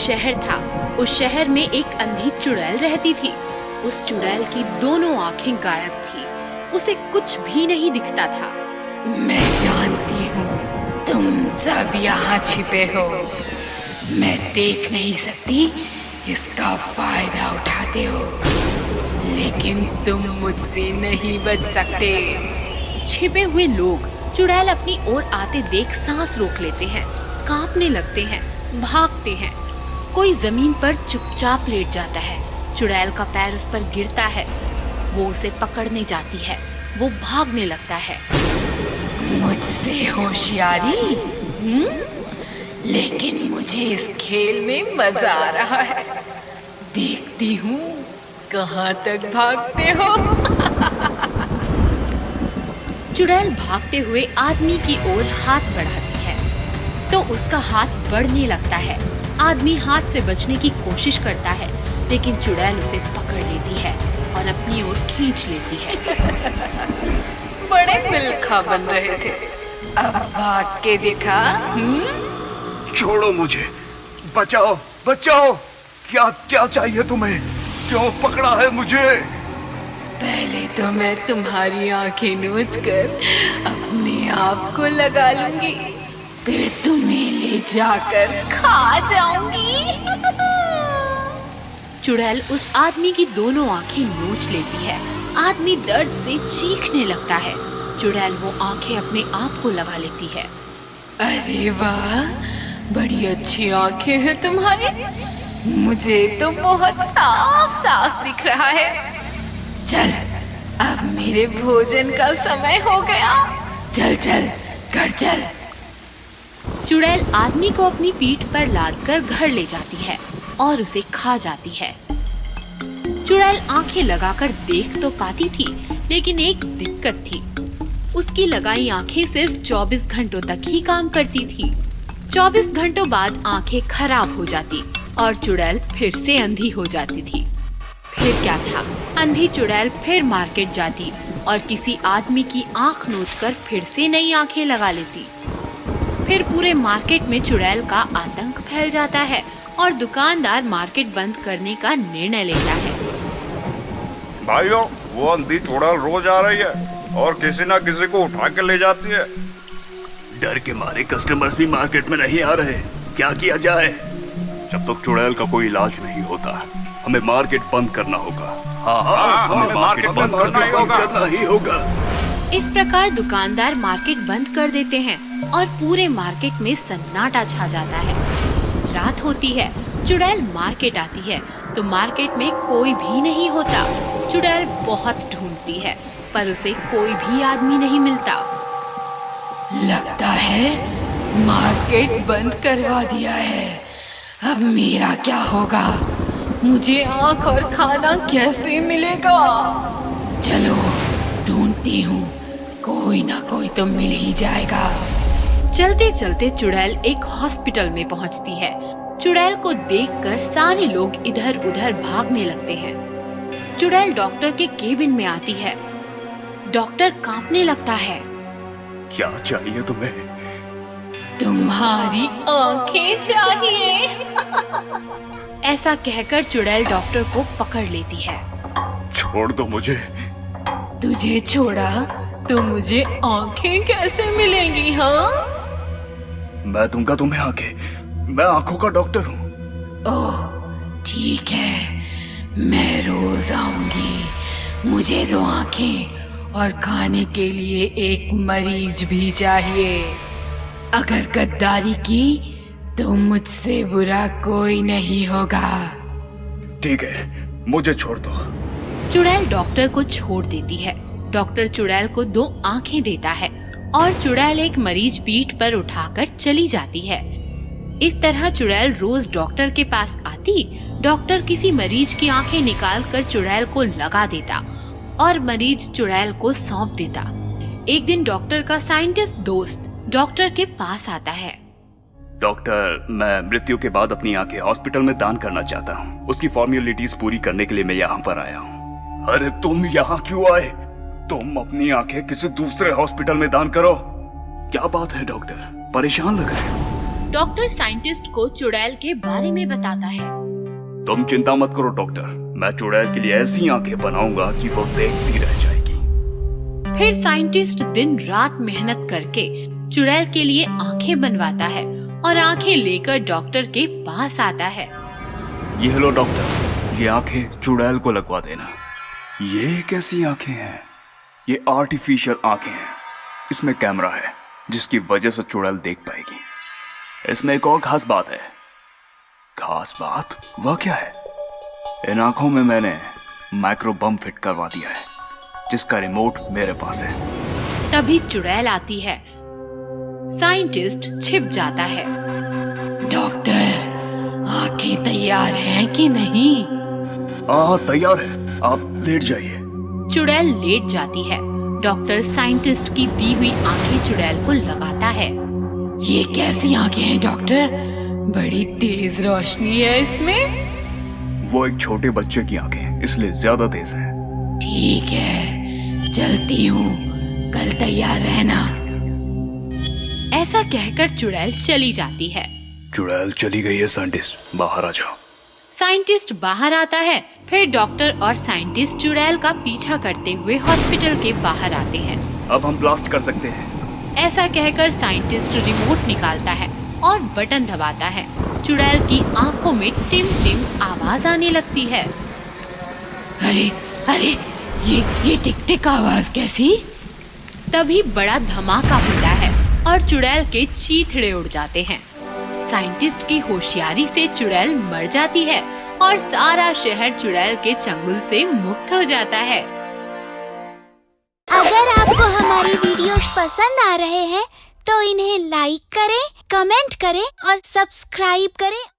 शहर था। उस शहर में एक अंधी चुड़ैल रहती थी। उस चुड़ैल की दोनों आंखें गायब थी। उसे कुछ भी नहीं दिखता था। मैं जानती हूँ तुम सब यहाँ छिपे हो। मैं देख नहीं सकती, इसका फायदा उठाते हो, लेकिन तुम मुझसे नहीं बच सकते। छिपे हुए लोग चुड़ैल अपनी ओर आते देख सांस रोक लेते हैं, कांपने लगते हैं, भागते हैं। कोई जमीन पर चुपचाप लेट जाता है। चुड़ैल का पैर उस पर गिरता है। वो उसे पकड़ने जाती है। वो भागने लगता है। मुझसे होशियारी? लेकिन मुझे इस खेल में मजा आ रहा है। देखती हूँ कहाँ तक भागते हो। चुड़ैल भागते हुए आदमी की ओर हाथ बढ़ाती है तो उसका हाथ बढ़ने लगता है। आदमी हाथ से बचने की कोशिश करता है, लेकिन चुड़ैल उसे पकड़ लेती है और अपनी ओर खींच लेती है। बड़े मिलखा बन रहे थे, अब भाग के दिखा। छोड़ो मुझे, बचाओ बचाओ। क्या क्या चाहिए तुम्हें? क्यों पकड़ा है मुझे? पहले तो मैं तुम्हारी आंखें नोच कर अपने आप को लगा लूंगी, फिर तुम्हें ले जाकर खा जाऊंगी। चुड़ैल उस आदमी की दोनों आंखें नोच लेती है। आदमी दर्द से चीखने लगता है। चुड़ैल वो आंखें अपने आप को लगा लेती है। अरे वाह, बड़ी अच्छी आंखें हैं तुम्हारी। मुझे तो बहुत साफ साफ दिख रहा है। चल, अब मेरे भोजन का समय हो गया। चल चल, घर चल। चुड़ैल आदमी को अपनी पीठ पर लादकर घर ले जाती है और उसे खा जाती है। चुड़ैल आंखें लगाकर देख तो पाती थी, लेकिन एक दिक्कत थी। उसकी लगाई आंखें सिर्फ 24 घंटों तक ही काम करती थी। 24 घंटों बाद आंखें खराब हो जाती और चुड़ैल फिर से अंधी हो जाती थी। फिर क्या था, अंधी चुड़ैल फिर मार्केट जाती और किसी आदमी की आंख नोचकर फिर से नई आंखें लगा लेती। फिर पूरे मार्केट में चुड़ैल का आतंक फैल जाता है और दुकानदार मार्केट बंद करने का निर्णय लेता है। भाइयों, वो अंधी चुड़ैल रोज आ रही है और किसी ना किसी को उठा के ले जाती है। डर के मारे कस्टमर्स भी मार्केट में नहीं आ रहे। क्या किया जाए? जब तक चुड़ैल का कोई इलाज नहीं होता, हमें मार्केट बंद करना होगा। हाँ, हमें मार्केट बंद करना ही होगा। इस प्रकार दुकानदार मार्केट बंद कर देते हैं और पूरे मार्केट में सन्नाटा छा जाता है। रात होती है। चुड़ैल मार्केट आती है तो मार्केट में कोई भी नहीं होता। चुड़ैल बहुत ढूंढती है पर उसे कोई भी आदमी नहीं मिलता। लगता है मार्केट बंद करवा दिया है। अब मेरा क्या होगा? मुझे आँख और खाना कैसे मिलेगा? चलो, ढूंढती हूँ, कोई ना कोई तो मिल ही जाएगा। चलते चलते चुड़ैल एक हॉस्पिटल में पहुंचती है। चुड़ैल को देखकर सारे लोग इधर उधर भागने लगते हैं। चुड़ैल डॉक्टर के केबिन में आती है। डॉक्टर कांपने लगता है। क्या चाहिए तुम्हें? तुम्हारी आंखें चाहिए। ऐसा कहकर चुड़ैल डॉक्टर को पकड़ लेती है। छोड़ दो मुझे। तुझे छोड़ा तो मुझे आंखें कैसे मिलेंगी? हाँ, मैं दूंगा तुम्हें आंखें। मैं आंखों का डॉक्टर हूँ। ओह ठीक है, मैं रोज आऊंगी। मुझे 2 आंखें और खाने के लिए एक मरीज भी चाहिए। अगर गद्दारी की तो मुझसे बुरा कोई नहीं होगा। ठीक है, मुझे छोड़ दो। चुड़ैल डॉक्टर को छोड़ देती है। डॉक्टर चुड़ैल को 2 आंखें देता है और चुड़ैल एक मरीज पीठ पर उठाकर चली जाती है। इस तरह चुड़ैल रोज डॉक्टर के पास आती। डॉक्टर किसी मरीज की आंखें निकाल कर चुड़ैल को लगा देता और मरीज चुड़ैल को सौंप देता। एक दिन डॉक्टर का साइंटिस्ट दोस्त डॉक्टर के पास आता है। डॉक्टर, मैं मृत्यु के बाद अपनी आंखें हॉस्पिटल में दान करना चाहता हूँ। उसकी फॉर्मेलिटीज पूरी करने के लिए मैं यहाँ पर आया हूँ। अरे तुम यहाँ क्यों आए? तुम अपनी आंखें किसी दूसरे हॉस्पिटल में दान करो। क्या बात है डॉक्टर, परेशान लग रहे हो? डॉक्टर साइंटिस्ट को चुड़ैल के बारे में बताता है। तुम चिंता मत करो डॉक्टर, मैं चुड़ैल के लिए ऐसी आंखें बनाऊंगा कि वो देखती रह जाएगी। फिर साइंटिस्ट दिन रात मेहनत करके चुड़ैल के लिए आंखें बनवाता है और आंखें लेकर डॉक्टर के पास आता है। ये लो डॉक्टर, ये आंखें चुड़ैल को लगवा देना। ये कैसी आंखें हैं? ये आर्टिफिशियल आंखें हैं। इसमें कैमरा है जिसकी वजह से चुड़ैल देख पाएगी। इसमें एक और खास बात है। खास बात? वह क्या है? इन आंखों में मैंने माइक्रो बम फिट करवा दिया है जिसका रिमोट मेरे पास है। तभी चुड़ैल आती है। साइंटिस्ट छिप जाता है। डॉक्टर, आंखें तैयार हैं कि नहीं? तैयार है, आप लेट जाइए। चुड़ैल लेट जाती है। डॉक्टर साइंटिस्ट की दी हुई आंखें चुड़ैल को लगाता है। ये कैसी आंखें हैं डॉक्टर? बड़ी तेज रोशनी है इसमें। वो एक छोटे बच्चे की आंखें, इसलिए ज्यादा तेज है। ठीक है, चलती हूँ, कल तैयार रहना। ऐसा कहकर चुड़ैल चली जाती है। चुड़ैल चली गई है साइंटिस्ट, बाहर आ जाओ। साइंटिस्ट बाहर आता है। फिर डॉक्टर और साइंटिस्ट चुड़ैल का पीछा करते हुए हॉस्पिटल के बाहर आते हैं। अब हम ब्लास्ट कर सकते हैं। ऐसा कहकर साइंटिस्ट रिमोट निकालता है और बटन दबाता है। चुड़ैल की आंखों में टिम टिम आवाज आने लगती है। अरे अरे, ये टिक टिक आवाज कैसी? तभी बड़ा धमाका होता है और चुड़ैल के चीथड़े उड़ जाते हैं। साइंटिस्ट की होशियारी से चुड़ैल मर जाती है और सारा शहर चुड़ैल के चंगुल से मुक्त हो जाता है। अगर आपको हमारी वीडियोस पसंद आ रहे हैं तो इन्हें लाइक करें, कमेंट करें और सब्सक्राइब करें